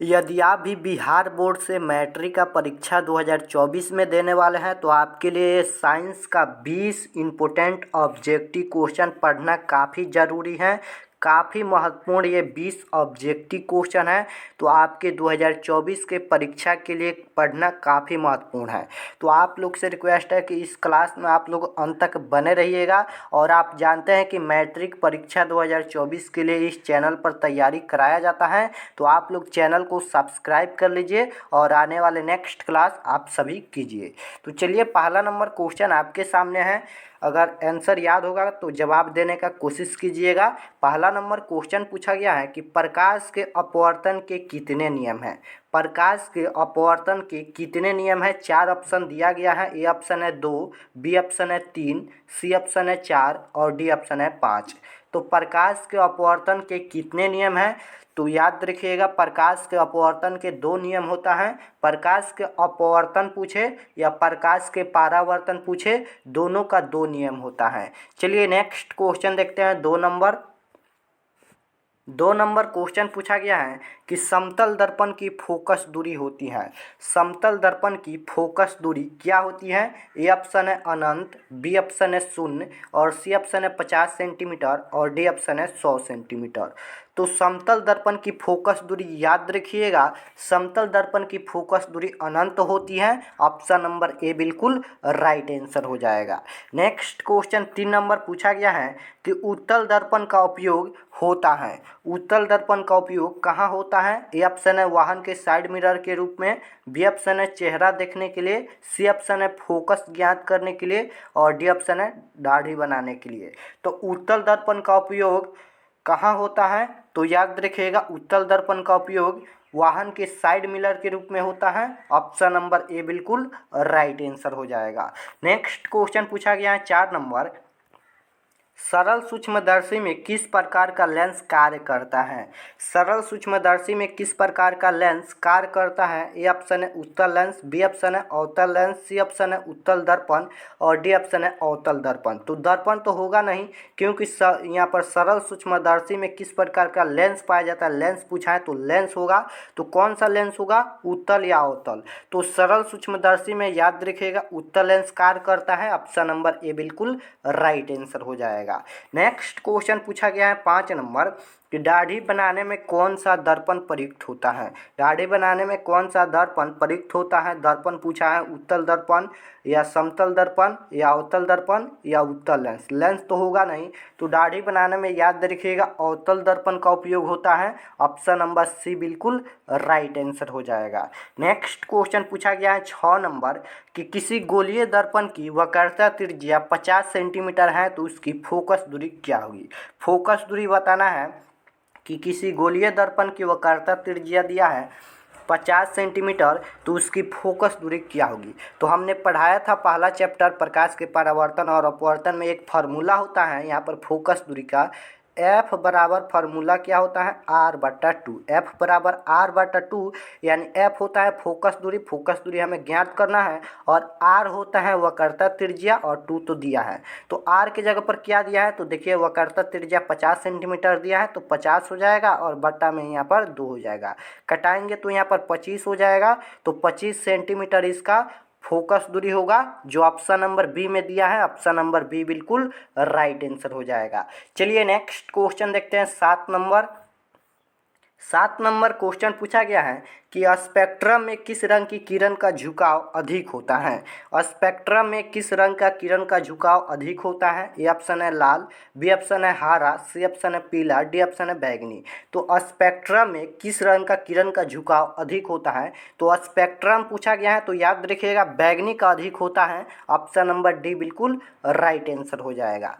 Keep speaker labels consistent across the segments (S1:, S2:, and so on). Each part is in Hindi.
S1: यदि आप भी बिहार बोर्ड से मैट्रिक का परीक्षा 2024 में देने वाले हैं तो आपके लिए साइंस का 20 इम्पोर्टेंट ऑब्जेक्टिव क्वेश्चन पढ़ना काफ़ी ज़रूरी है। काफ़ी महत्वपूर्ण ये 20 ऑब्जेक्टिव क्वेश्चन है, तो आपके 2024 के परीक्षा के लिए पढ़ना काफ़ी महत्वपूर्ण है। तो आप लोग से रिक्वेस्ट है कि इस क्लास में आप लोग अंत तक बने रहिएगा। और आप जानते हैं कि मैट्रिक परीक्षा 2024 के लिए इस चैनल पर तैयारी कराया जाता है, तो आप लोग चैनल को सब्सक्राइब कर लीजिए और आने वाले नेक्स्ट क्लास आप सभी कीजिए। तो चलिए, पहला नंबर क्वेश्चन आपके सामने है। अगर आंसर याद होगा तो जवाब देने का कोशिश कीजिएगा। पहला नंबर क्वेश्चन पूछा गया है कि प्रकाश के अपवर्तन के कितने नियम हैं। प्रकाश के अपवर्तन के कितने नियम हैं? 4 ऑप्शन दिया गया है। ए ऑप्शन है 2, बी ऑप्शन है 3, सी ऑप्शन है 4 और डी ऑप्शन है 5। तो प्रकाश के अपवर्तन के कितने नियम हैं? तो याद रखिएगा, प्रकाश के अपवर्तन के 2 नियम होता है। प्रकाश के अपवर्तन पूछे या प्रकाश के परावर्तन पूछे, दोनों का 2 नियम होता है। चलिए नेक्स्ट क्वेश्चन देखते हैं। 2 नंबर क्वेश्चन पूछा गया है कि समतल दर्पण की फोकस दूरी होती है। समतल दर्पण की फोकस दूरी क्या होती है? ए ऑप्शन है अनंत, बी ऑप्शन है 0 और सी ऑप्शन है 50 सेंटीमीटर और डी ऑप्शन है 100 सेंटीमीटर। तो समतल दर्पण की फोकस दूरी याद रखिएगा, समतल दर्पण की फोकस दूरी अनंत होती है। ऑप्शन नंबर ए बिल्कुल राइट आंसर हो जाएगा। नेक्स्ट क्वेश्चन 3 नंबर पूछा गया है कि उत्तल दर्पण का उपयोग होता है। उत्तल दर्पण का उपयोग कहाँ होता है? ए ऑप्शन है वाहन के साइड मिरर के रूप में, बी ऑप्शन है चेहरा देखने के लिए, सी ऑप्शन है फोकस ज्ञात करने के लिए और डी ऑप्शन है दाढ़ी बनाने के लिए। तो उत्तल दर्पण का उपयोग कहाँ होता है? तो याद रखिएगा, उत्तल दर्पण का उपयोग वाहन के साइड मिरर के रूप में होता है। ऑप्शन नंबर ए बिल्कुल राइट आंसर हो जाएगा। नेक्स्ट क्वेश्चन पूछा गया है 4 नंबर, सरल सूक्ष्मदर्शी में किस प्रकार का लेंस कार्य करता है? सरल सूक्ष्मदर्शी में किस प्रकार का लेंस कार्य करता है? ए ऑप्शन है उत्तल लेंस, बी ऑप्शन है अवतल लेंस, सी ऑप्शन है उत्तल दर्पण और डी ऑप्शन है अवतल दर्पण। तो दर्पण तो होगा नहीं, क्योंकि यहाँ पर सरल सूक्ष्मदर्शी में किस प्रकार का लेंस पाया जाता है, लेंस पूछा है तो लेंस होगा। तो कौन सा लेंस होगा, उत्तल या अवतल? तो सरल सूक्ष्मदर्शी में याद रखिएगा उत्तल लेंस कार्य करता है। ऑप्शन नंबर ए बिल्कुल राइट आंसर हो जाएगा। नेक्स्ट क्वेश्चन पूछा गया है 5 नंबर कि दाढ़ी बनाने में कौन सा दर्पण प्रयुक्त होता है? दाढ़ी बनाने में कौन सा दर्पण प्रयुक्त होता है? दर्पण पूछा है उत्तल दर्पण या समतल दर्पण या अवतल दर्पण या उत्तल लेंस। लेंस तो होगा नहीं, तो दाढ़ी बनाने में याद रखिएगा अवतल दर्पण का उपयोग होता है। ऑप्शन नंबर सी बिल्कुल राइट आंसर हो जाएगा। नेक्स्ट क्वेश्चन पूछा गया है 6 नंबर कि किसी गोलीय दर्पण की वक्रता त्रिज्या 50 सेंटीमीटर है तो उसकी फोकस दूरी क्या होगी? फोकस दूरी बताना है कि किसी गोलीय दर्पण की वक्रता त्रिज्या दिया है 50 सेंटीमीटर, तो उसकी फोकस दूरी क्या होगी? तो हमने पढ़ाया था पहला चैप्टर प्रकाश के परावर्तन और अपवर्तन में, एक फार्मूला होता है यहाँ पर फोकस दूरी का। एफ बराबर फार्मूला क्या होता है, R/2। एफ बराबर R/2, यानी एफ होता है फोकस दूरी, फोकस दूरी हमें ज्ञात करना है, और आर होता है वक्रता त्रिज्या और 2 तो दिया है। तो आर की जगह पर क्या दिया है, तो देखिए वक्रता त्रिज्या 50 सेंटीमीटर दिया है तो 50 हो जाएगा और बट्टा में यहाँ पर 2 हो जाएगा। कटाएंगे तो यहाँ पर 25 हो जाएगा। तो 25 सेंटीमीटर इसका फोकस दूरी होगा, जो ऑप्शन नंबर बी में दिया है। ऑप्शन नंबर बी बिल्कुल राइट आंसर हो जाएगा। चलिए नेक्स्ट क्वेश्चन देखते हैं 7 नंबर। 7 नंबर क्वेश्चन पूछा गया है कि स्पेक्ट्रम में किस रंग की किरण का झुकाव अधिक होता है? स्पेक्ट्रम में किस रंग का किरण का झुकाव अधिक होता है? ए ऑप्शन है लाल, बी ऑप्शन है हरा, सी ऑप्शन है पीला, डी ऑप्शन है बैगनी। तो स्पेक्ट्रम में किस रंग का किरण का झुकाव अधिक होता है? तो स्पेक्ट्रम पूछा गया है तो याद रखिएगा बैगनी का अधिक होता है। ऑप्शन नंबर डी बिल्कुल राइट आंसर हो जाएगा।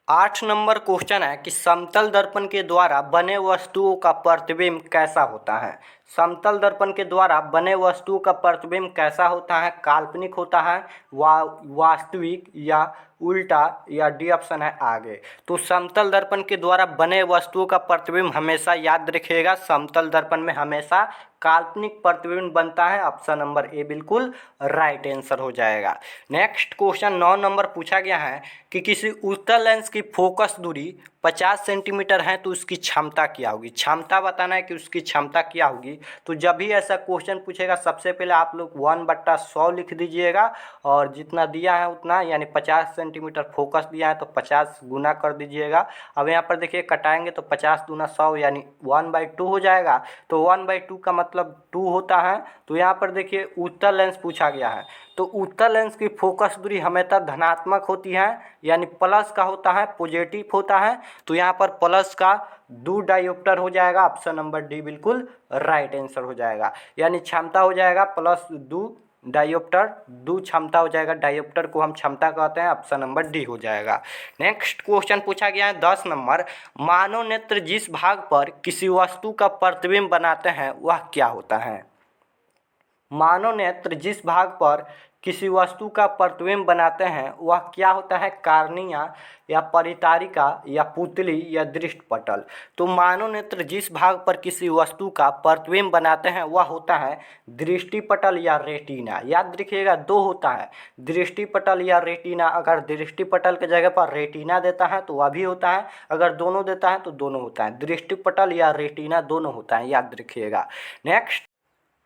S1: 8 नंबर क्वेश्चन है कि समतल दर्पण के द्वारा बने वस्तुओं का प्रतिबिंब कैसा होता है? समतल दर्पण के द्वारा बने वस्तुओं का प्रतिबिंब कैसा होता है? काल्पनिक होता है, वास्तविक या उल्टा, या डी ऑप्शन है आगे। तो समतल दर्पण के द्वारा बने वस्तुओं का प्रतिबिंब हमेशा याद रखिएगा, समतल दर्पण में हमेशा काल्पनिक प्रतिबिंब बनता है। ऑप्शन नंबर ए बिल्कुल राइट आंसर हो जाएगा। नेक्स्ट क्वेश्चन 9 नंबर पूछा गया है कि किसी उत्तल लेंस की फोकस दूरी 50 सेंटीमीटर है तो उसकी क्षमता क्या होगी, क्षमता बताना है कि उसकी क्षमता क्या होगी। तो जब भी ऐसा क्वेश्चन पूछेगा सबसे पहले आप लोग 1/100 लिख दीजिएगा और जितना दिया है उतना, यानी 50 सेंटीमीटर फोकस दिया है तो 50 गुना कर दीजिएगा। अब यहाँ पर देखिए कटाएंगे तो 50 दूना 100 यानी 1/2 हो जाएगा। तो 1/2 का मतलब 2 होता है। तो यहाँ पर देखिए उत्तल लेंस पूछा गया है, तो उत्तल लेंस की फोकस दूरी हमेशा धनात्मक होती है, यानी प्लस का होता है, पॉजिटिव होता है। तो यहाँ पर प्लस का 2 डायोप्टर हो जाएगा। ऑप्शन नंबर डी बिल्कुल राइट आंसर हो जाएगा। यानी क्षमता हो जाएगा +2 डायोप्टर, 2 क्षमता हो जाएगा। डायोप्टर को हम क्षमता कहते हैं। ऑप्शन नंबर डी हो जाएगा। नेक्स्ट क्वेश्चन पूछा गया है 10 नंबर, मानव नेत्र जिस भाग पर किसी वस्तु का प्रतिबिंब बनाते हैं वह क्या होता है। मानव नेत्र जिस भाग पर किसी वस्तु का प्रतिबिंब बनाते हैं वह क्या होता है, कार्निया या परितारिका या पुतली या दृष्टिपटल। तो मानव नेत्र जिस भाग पर किसी वस्तु का प्रतिबिंब बनाते हैं वह होता है दृष्टिपटल या रेटिना। याद रखिएगा 2 होता है, दृष्टिपटल या रेटिना। अगर दृष्टिपटल के जगह पर रेटिना देता है तो वह भी होता है, अगर दोनों देता है तो दोनों होता है। दृष्टिपटल या रेटिना दोनों होता है, याद रखिएगा। नेक्स्ट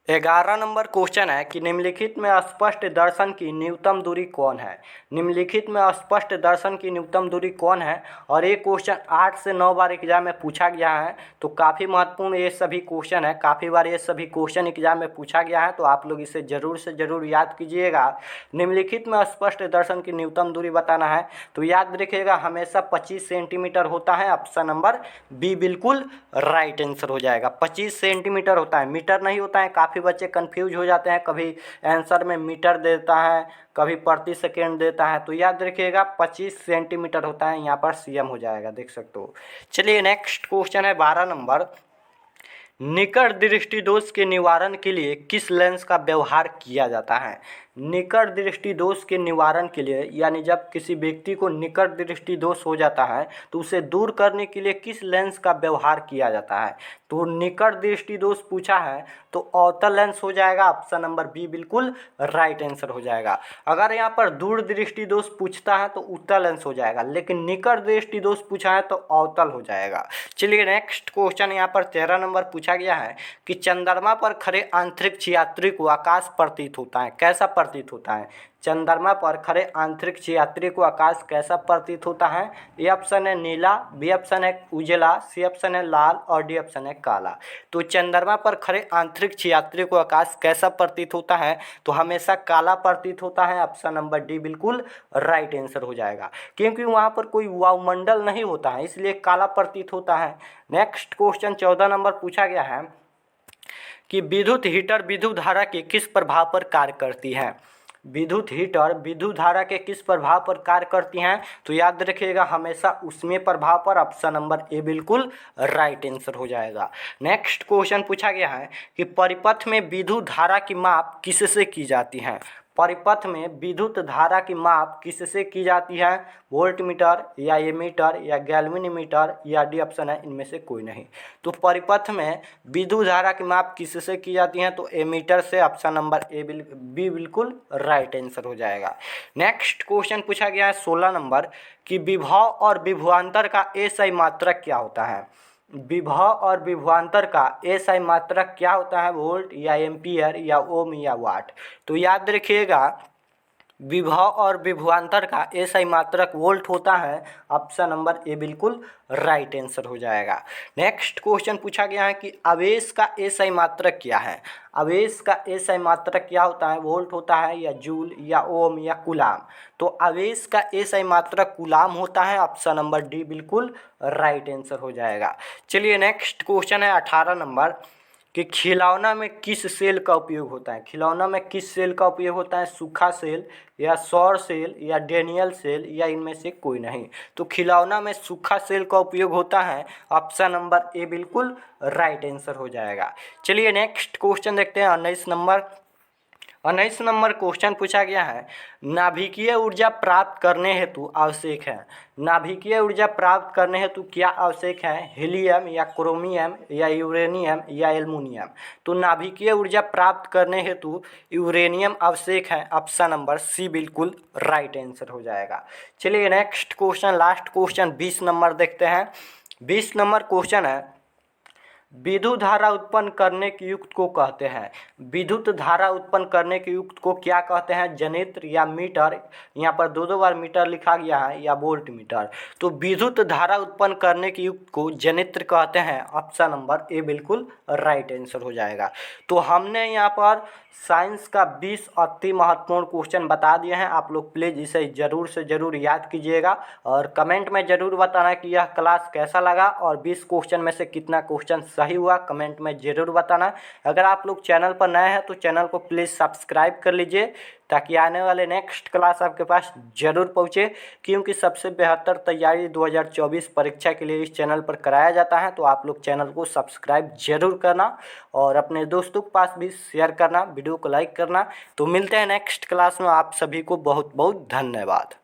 S1: 11 नंबर क्वेश्चन है कि निम्नलिखित में स्पष्ट दर्शन की न्यूनतम दूरी कौन है। निम्नलिखित में स्पष्ट दर्शन की न्यूनतम दूरी कौन है। और ये क्वेश्चन 8 से 9 बार एग्जाम में पूछा गया है, तो काफ़ी महत्वपूर्ण ये सभी क्वेश्चन है। काफ़ी बार ये सभी क्वेश्चन एग्जाम में पूछा गया है, तो आप लोग इसे ज़रूर से ज़रूर याद कीजिएगा। निम्नलिखित में स्पष्ट दर्शन की न्यूनतम दूरी बताना है, तो याद रखिएगा हमेशा 25 सेंटीमीटर होता है। ऑप्शन नंबर बी बिल्कुल राइट आंसर हो जाएगा। 25 सेंटीमीटर होता है, मीटर नहीं होता है। काफ़ी बच्चे कंफ्यूज हो जाते हैं, कभी आंसर में मीटर देता है, कभी प्रति सेकेंड देता है। तो याद रखिएगा 25 सेंटीमीटर होता है, यहाँ पर सीएम हो जाएगा, देख सकते हो। चलिए नेक्स्ट क्वेश्चन है 12 नंबर, निकट दृष्टि दोष के निवारण के लिए किस लेंस का व्यवहार किया जाता है। निकट दृष्टि दोष के निवारण के लिए, यानी जब किसी व्यक्ति को निकट दृष्टि दोष हो जाता है तो उसे दूर करने के लिए किस लेंस का व्यवहार किया जाता है। तो निकट दृष्टि दोष पूछा है तो अवतल लेंस हो जाएगा। ऑप्शन नंबर बी बिल्कुल राइट आंसर हो जाएगा। अगर यहाँ पर दूर दृष्टि दोष पूछता है तो उत्तल लेंस हो जाएगा, लेकिन निकट दृष्टि दोष पूछा है तो अवतल हो जाएगा। चलिए नेक्स्ट क्वेश्चन यहाँ पर 13 नंबर पूछा गया है कि चंद्रमा पर खड़े अंतरिक्ष यात्री को आकाश प्रतीत होता है, कैसा प्रतीत होता है। चंद्रमा पर खड़े अंतरिक्ष यात्री को आकाश कैसा प्रतीत होता है। ए ऑप्शन है नीला, बी ऑप्शन है उजला, सी ऑप्शन है लाल और डी ऑप्शन है काला। तो चंद्रमा पर खड़े अंतरिक्ष यात्री को आकाश कैसा प्रतीत होता है, तो हमेशा काला प्रतीत होता है। ऑप्शन नंबर डी बिल्कुल राइट आंसर हो जाएगा, क्योंकि वहाँ पर कोई वायुमंडल नहीं होता है, इसलिए काला प्रतीत होता है। नेक्स्ट क्वेश्चन 14 नंबर पूछा गया है कि विद्युत हीटर विद्युत धारा के किस प्रभाव पर कार्य करती है। विद्युत हीटर विद्युत धारा के किस प्रभाव पर कार्य करती हैं, तो याद रखिएगा हमेशा उसमें प्रभाव पर। ऑप्शन नंबर ए बिल्कुल राइट आंसर हो जाएगा। नेक्स्ट क्वेश्चन पूछा गया है कि परिपथ में विद्युत धारा की माप किससे की जाती है। परिपथ में विद्युत धारा की माप किससे की जाती है, वोल्टमीटर या एमीटर या गैल्वेनोमीटर या डी ऑप्शन है इनमें से कोई नहीं। तो परिपथ में विद्युत धारा की माप किससे की जाती है, तो एमीटर से। ऑप्शन नंबर बी बिल्कुल राइट आंसर हो जाएगा। नेक्स्ट क्वेश्चन पूछा गया है 16 नंबर कि विभव और विभवांतर का एसआई मात्रक क्या होता है। विभव और विभवांतर का एसआई मात्रक क्या होता है, वोल्ट या एम्पियर या ओम या वाट। तो याद रखिएगा विभव और विभवांतर का एसआई मात्रक वोल्ट होता है। ऑप्शन नंबर ए बिल्कुल राइट आंसर हो जाएगा। नेक्स्ट क्वेश्चन पूछा गया है कि आवेश का एसआई मात्रक क्या है। आवेश का एसआई मात्रक क्या होता है, वोल्ट होता है या जूल या ओम या कूलाम। तो आवेश का एसआई मात्रक कूलाम होता है। ऑप्शन नंबर डी बिल्कुल राइट आंसर हो जाएगा। चलिए नेक्स्ट क्वेश्चन है 18 नंबर कि खिलौना में किस सेल का उपयोग होता है। खिलौना में किस सेल का उपयोग होता है, सूखा सेल या सौर सेल या डेनियल सेल या इनमें से कोई नहीं। तो खिलौना में सूखा सेल का उपयोग होता है। ऑप्शन नंबर ए बिल्कुल राइट आंसर हो जाएगा। चलिए नेक्स्ट क्वेश्चन देखते हैं 19 नंबर, 19 नंबर क्वेश्चन पूछा गया है, नाभिकीय ऊर्जा प्राप्त करने हेतु आवश्यक है। नाभिकीय ऊर्जा प्राप्त करने हेतु क्या आवश्यक है? हीलियम या क्रोमियम या यूरेनियम या एल्युमिनियम। तो नाभिकीय ऊर्जा प्राप्त करने हेतु यूरेनियम आवश्यक है। ऑप्शन नंबर सी बिल्कुल राइट आंसर हो जाएगा। चलिए next question, last question 20 number देखते हैं। 20 नंबर क्वेश्चन है, विद्युत धारा उत्पन्न करने के युक्त को कहते हैं। विद्युत धारा उत्पन्न करने के युक्त को क्या कहते हैं? जनित्र या मीटर, यहाँ पर दो बार मीटर लिखा गया है, या वोल्ट मीटर। तो विद्युत धारा उत्पन्न करने के युक्त को जनित्र कहते हैं। ऑप्शन नंबर ए बिल्कुल राइट आंसर हो जाएगा। तो हमने यहाँ पर साइंस का 20 अति महत्वपूर्ण क्वेश्चन बता दिए हैं। आप लोग प्लीज़ इसे ज़रूर से ज़रूर याद कीजिएगा और कमेंट में ज़रूर बताना कि यह क्लास कैसा लगा और 20 क्वेश्चन में से कितना क्वेश्चन सही हुआ, कमेंट में ज़रूर बताना। अगर आप लोग चैनल पर नए हैं तो चैनल को प्लीज़ सब्सक्राइब कर लीजिए ताकि आने वाले नेक्स्ट क्लास आपके पास ज़रूर पहुँचे, क्योंकि सबसे बेहतर तैयारी 2024 परीक्षा के लिए इस चैनल पर कराया जाता है। तो आप लोग चैनल को सब्सक्राइब जरूर करना और अपने दोस्तों के पास भी शेयर करना, वीडियो को लाइक करना। तो मिलते हैं नेक्स्ट क्लास में। आप सभी को बहुत बहुत धन्यवाद।